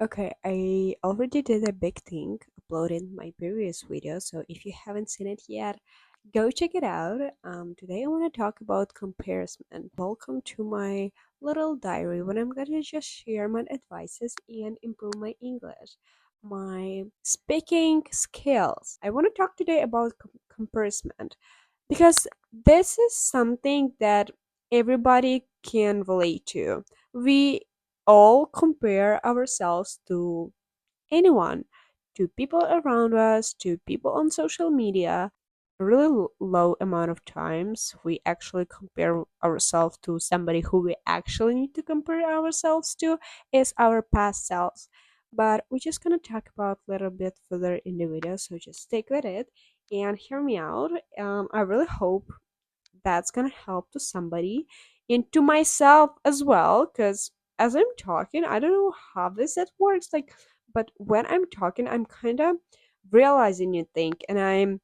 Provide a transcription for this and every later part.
Okay, I already did a big thing uploading my previous video, so if you haven't seen it yet, go check it out. Today I want to talk about comparison. Welcome to my little diary when I'm gonna just share my advices and improve my English, my speaking skills. I want to talk today about comparison because this is something that everybody can relate to. We all compare ourselves to anyone, to people around us, to people on social media. A really low amount of times we actually compare ourselves to somebody who we actually need to compare ourselves to is our past selves. But we're just gonna talk about a little bit further in the video, so just stick with it and hear me out. I really hope that's gonna help to somebody and to myself as well, because as I'm talking, I don't know how this it works, like, but when I'm talking, I'm kind of realizing new thing, and I'm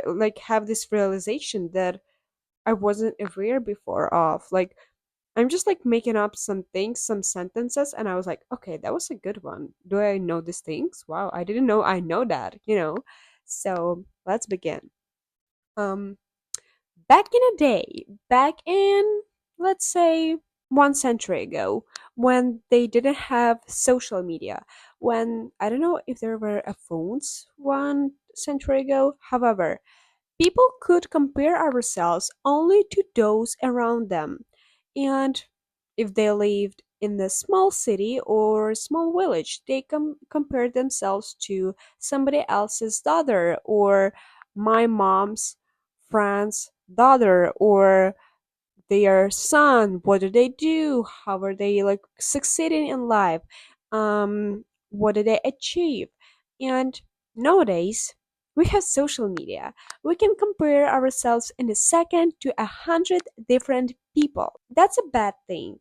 like have this realization that I wasn't aware before of. Like, I'm just like making up some things, some sentences, and I was like, okay, that was a good one. Do I know these things? Wow, I didn't know I know that. So let's begin. um Back in a day, back in, let's say, 1 century ago, when they didn't have social media, when I don't know if there were phones 1 century ago. However, people could compare ourselves only to those around them. And if they lived in a small city or small village, they compared themselves to somebody else's daughter, or my mom's friend's daughter, or their son. What do they do? How are they like succeeding in life? What do they achieve? And nowadays we have social media. We can compare ourselves in a second to 100 different people. That's a bad thing,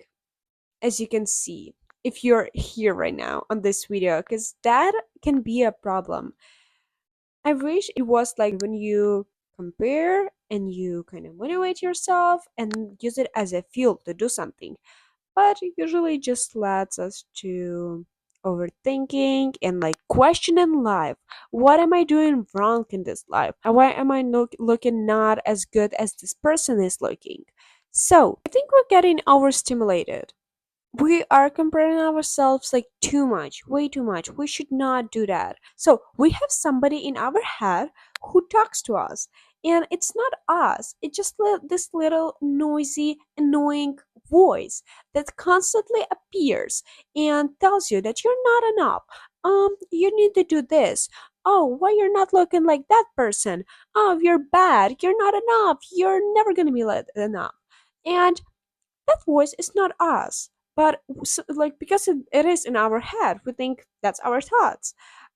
as you can see, if you're here right now on this video, because that can be a problem. I wish it was like when you compare and you kind of motivate yourself and use it as a fuel to do something. But it usually just leads us to overthinking and like questioning life. What am I doing wrong in this life? And why am I looking not as good as this person is looking? So I think we're getting overstimulated. We are comparing ourselves like too much, way too much. We should not do that. So we have somebody in our head who talks to us, and it's not us. It's just this little noisy, annoying voice that constantly appears and tells you that you're not enough. You need to do this. Oh, why you're not looking like that person? Oh, you're bad. You're not enough. You're never gonna be enough. And that voice is not us, but like, because it is in our head, we think that's our thoughts.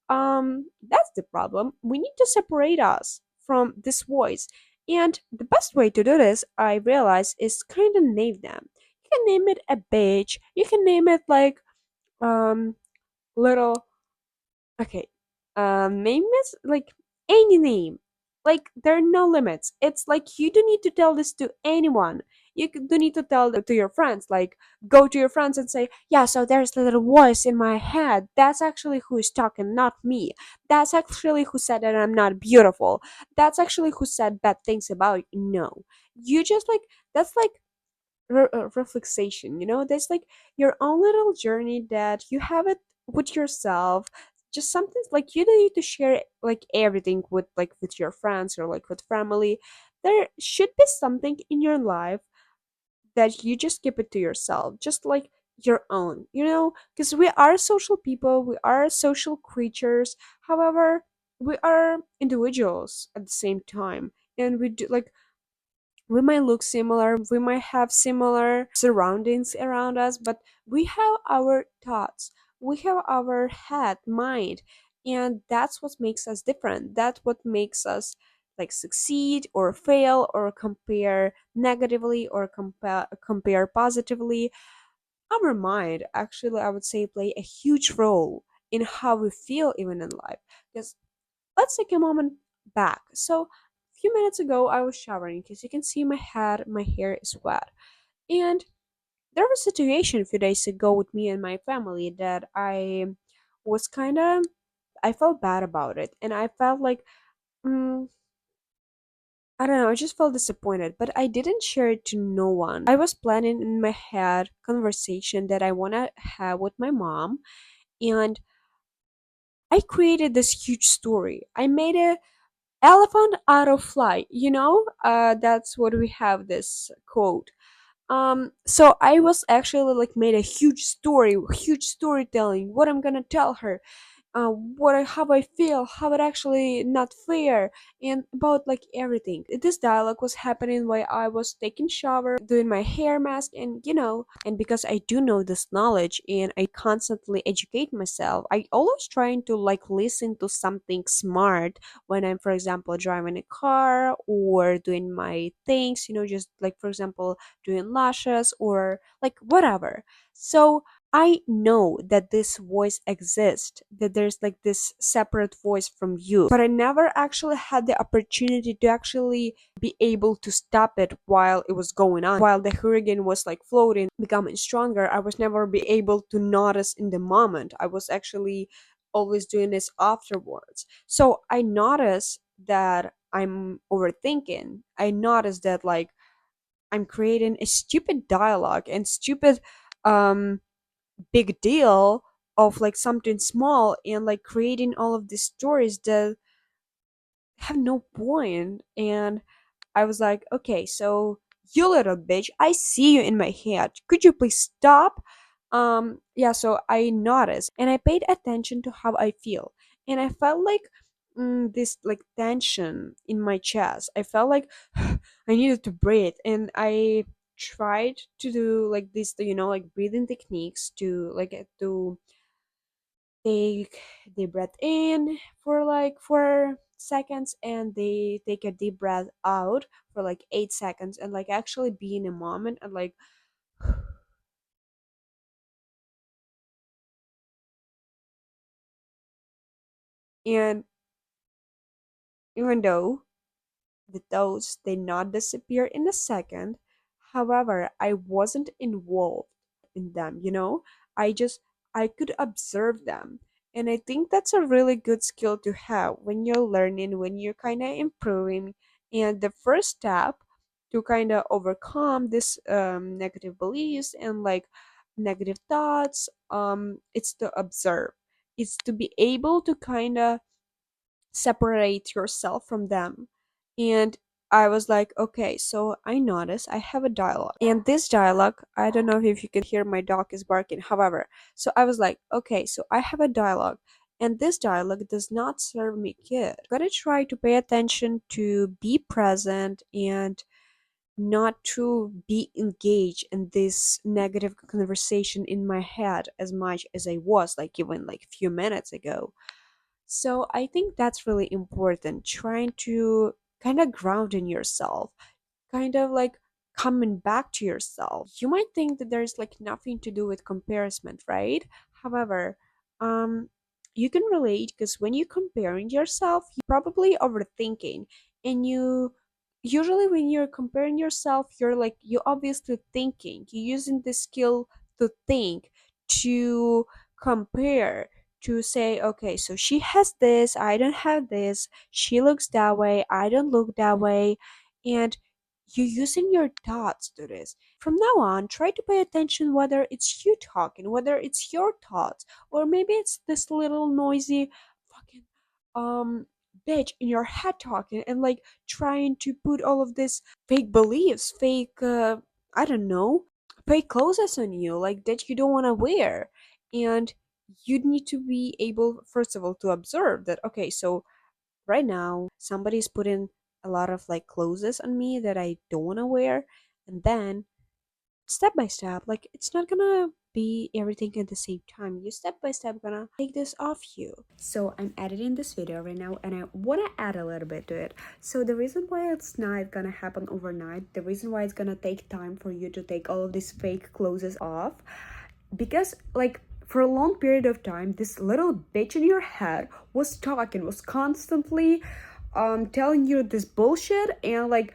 That's the problem. We need to separate us from this voice, and the best way to do this, I realize, is kind of name them. You can name it a bitch, you can name it like um little. Okay. Name is like any name. Like, there are no limits. It's like you don't need to tell this to anyone. Don't need to tell it to your friends. Like, go to your friends and say, "Yeah, so there's a little voice in my head. That's actually who is talking, not me. That's actually who said that I'm not beautiful. That's actually who said bad things about you." No, you just like, that's like reflexation. There's like your own little journey that you have it with yourself. Just something like you don't need to share like everything with your friends or like with family. There should be something in your life that you just keep it to yourself, just like your own, because we are social people, we are social creatures. However, we are individuals at the same time, and we do like, we might look similar, we might have similar surroundings around us, but we have our thoughts, we have our head, mind, and that's what makes us different. That's what makes us like succeed or fail or compare negatively or compare positively. Our mind, actually, I would say, play a huge role in how we feel even in life. Because let's take a moment back. So, a few minutes ago, I was showering because you can see my head, my hair is wet. And There was a situation a few days ago with me and my family that was kind of, I felt bad about it, and I felt like, mm, I don't know, I just felt disappointed, but I didn't share it to no one. I was planning in my head conversation that I want to have with my mom, and I created this huge story. I made a elephant out of fly, that's what we have this quote. So I was actually like made a huge story, huge storytelling, what I'm gonna tell her, how I feel, how it actually not fair, and about like everything. This dialogue was happening while I was taking shower, doing my hair mask, and and because I do know this knowledge and I constantly educate myself, I always trying to like listen to something smart when I'm, for example, driving a car or doing my things, just like for example doing lashes or like whatever. So I know that this voice exists, that there's like this separate voice from you, but I never actually had the opportunity to actually be able to stop it while it was going on. While the hurricane was like floating, becoming stronger, I was never be able to notice in the moment. I was actually always doing this afterwards. So I noticed that I'm overthinking. I noticed that like I'm creating a stupid dialogue and stupid um big deal of like something small and like creating all of these stories that have no point. And I was like, okay, so you little bitch, I see you in my head. Could you please stop? Yeah, so I noticed and I paid attention to how I feel. And I felt like this like tension in my chest. I felt like I needed to breathe, and I tried to do like this, like breathing techniques to to take the breath in for like 4 seconds, and they take a deep breath out for like 8 seconds, and like actually be in a moment and like and even though the thoughts did not disappear in a second, however I wasn't involved in them, I just, I could observe them. And I think that's a really good skill to have when you're learning, when you're kind of improving. And the first step to kind of overcome this negative beliefs and like negative thoughts, it's to observe, it's to be able to kind of separate yourself from them. And I was like, okay, so I noticed I have a dialogue. And this dialogue, I don't know if you can hear my dog is barking. However, so I was like, okay, so I have a dialogue. And this dialogue does not serve me good. Gotta try to pay attention to be present and not to be engaged in this negative conversation in my head as much as I was like even like a few minutes ago. So I think that's really important, trying to kind of ground in yourself, kind of like coming back to yourself. You might think that there's like nothing to do with comparison, right? However, um, you can relate because when you're comparing yourself, you're probably overthinking, and you usually when you're comparing yourself, you're like you obviously thinking, you're using the skill to think, to compare, to say, okay, so she has this, I don't have this, she looks that way, I don't look that way, and you're using your thoughts to this. From now on, try to pay attention whether it's you talking, whether it's your thoughts, or maybe it's this little noisy fucking bitch in your head talking and like trying to put all of this fake beliefs, fake I don't know, fake clothes on you like that you don't want to wear. And you need to be able first of all to observe that, okay, so right now somebody's putting a lot of like clothes on me that I don't want to wear, and then step by step, like it's not gonna be everything at the same time. You step by step gonna take this off you. So I'm editing this video right now and I want to add a little bit to it. So the reason why it's not gonna happen overnight, the reason why it's gonna take time for you to take all of these fake clothes off, because like for a long period of time this little bitch in your head was talking, was constantly telling you this bullshit and like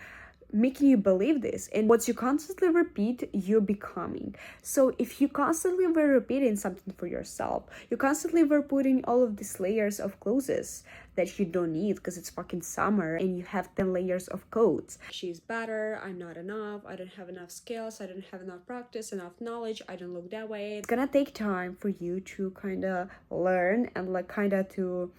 making you believe this, and what you constantly repeat, you're becoming. So if you constantly were repeating something for yourself, you constantly were putting all of these layers of clothes that you don't need because it's fucking summer, and you have 10 layers of coats. She's better, I'm not enough, I don't have enough skills, I don't have enough practice, enough knowledge, I don't look that way. It's gonna take time for you to kind of learn and like kind of to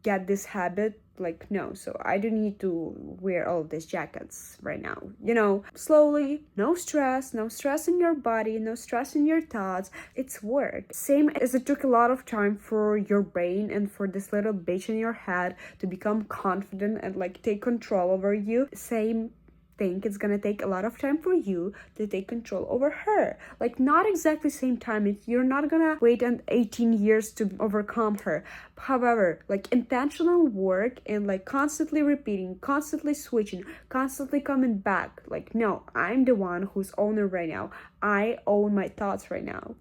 get this habit, like, no, so I don't need to wear all of these jackets right now, slowly. No stress, no stress in your body, no stress in your thoughts. It's work. Same as it took a lot of time for your brain and for this little bitch in your head to become confident and like take control over you. Same think it's gonna take a lot of time for you to take control over her. Like, not exactly same time. You're not gonna wait 18 years to overcome her. However, like intentional work and like constantly repeating, constantly switching, constantly coming back. Like, no, I'm the one who's owner right now. I own my thoughts right now.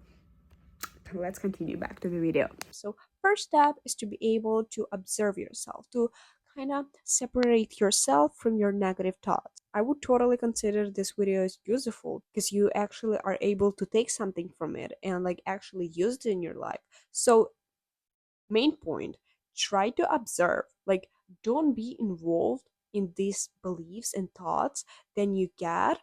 Let's continue back to the video. So, first step is to be able to observe yourself, to kind of separate yourself from your negative thoughts. I would totally consider this video as useful because you actually are able to take something from it and like actually use it in your life. So, main point, try to observe, like, don't be involved in these beliefs and thoughts, then you get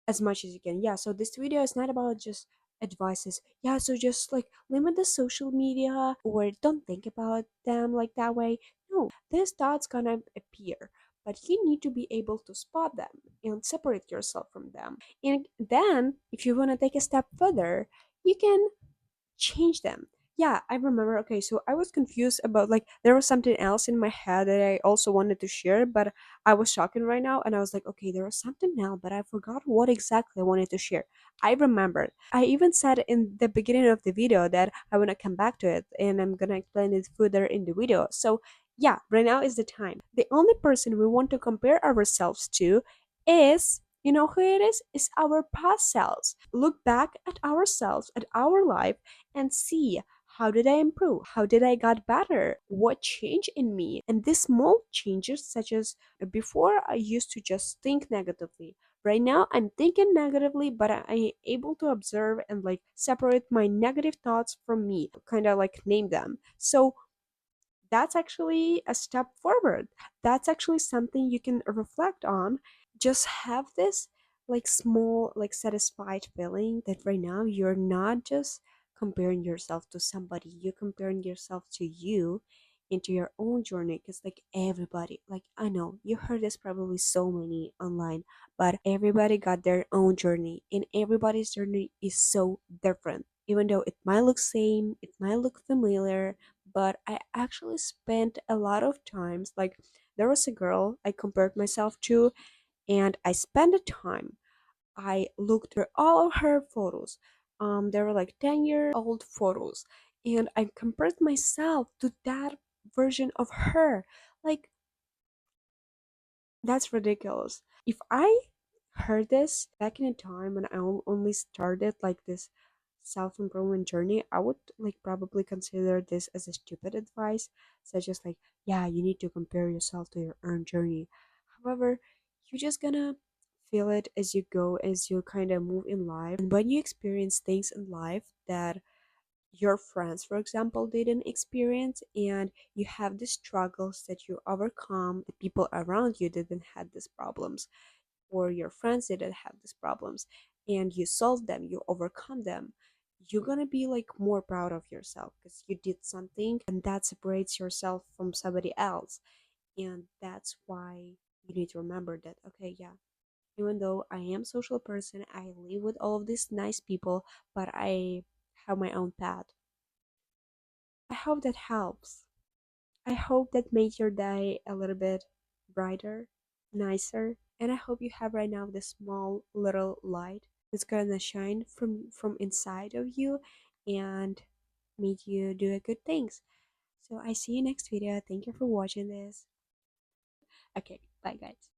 as much as you can. Yeah, so this video is not about just advices. Yeah, so just like limit the social media or don't think about them like that way. No, these thoughts gonna appear, but you need to be able to spot them and separate yourself from them. And then if you want to take a step further, you can change them. Yeah, I remember. Okay, so I was confused about, like, there was something else in my head that I also wanted to share, but I was talking right now and I was like, okay, there was something now, but I forgot what exactly I wanted to share. I remembered. I even said in the beginning of the video that I want to come back to it and I'm gonna explain it further in the video. So, yeah, right now is the time. The only person we want to compare ourselves to is, you know who it is? Is our past selves. Look back at ourselves, at our life, and see, how did I improve? How did I got better? What changed in me? And these small changes, such as before I used to just think negatively. Right now I'm thinking negatively, but I'm able to observe and like separate my negative thoughts from me, kind of like name them. So that's actually a step forward. That's actually something you can reflect on. Just have this like small, like satisfied feeling that right now you're not just comparing yourself to somebody, you're comparing yourself to you into your own journey. Because like everybody, like, I know you heard this probably so many online, but everybody got their own journey and everybody's journey is so different. Even though it might look same, it might look familiar, but I actually spent a lot of times, like, there was a girl I compared myself to, and I spent the time. I looked through all of her photos. There were like 10-year-old photos, and I compared myself to that version of her. Like, that's ridiculous. If I heard this back in a time when I only started like this self improvement journey, I would like probably consider this as a stupid advice, such as like, yeah, you need to compare yourself to your own journey. However, you're just gonna feel it as you go, as you kind of move in life. And when you experience things in life that your friends, for example, didn't experience, and you have the struggles that you overcome, the people around you didn't have these problems, or your friends didn't have these problems, and you solve them, you overcome them, you're gonna be like more proud of yourself because you did something and that separates yourself from somebody else. And that's why you need to remember that, okay, yeah, even though I am a social person, I live with all of these nice people, but I have my own path. I hope that helps. I hope that made your day a little bit brighter, nicer, and I hope you have right now this small little light that's gonna shine from inside of you and make you do good things. So I see you next video. Thank you for watching this. Okay, bye guys.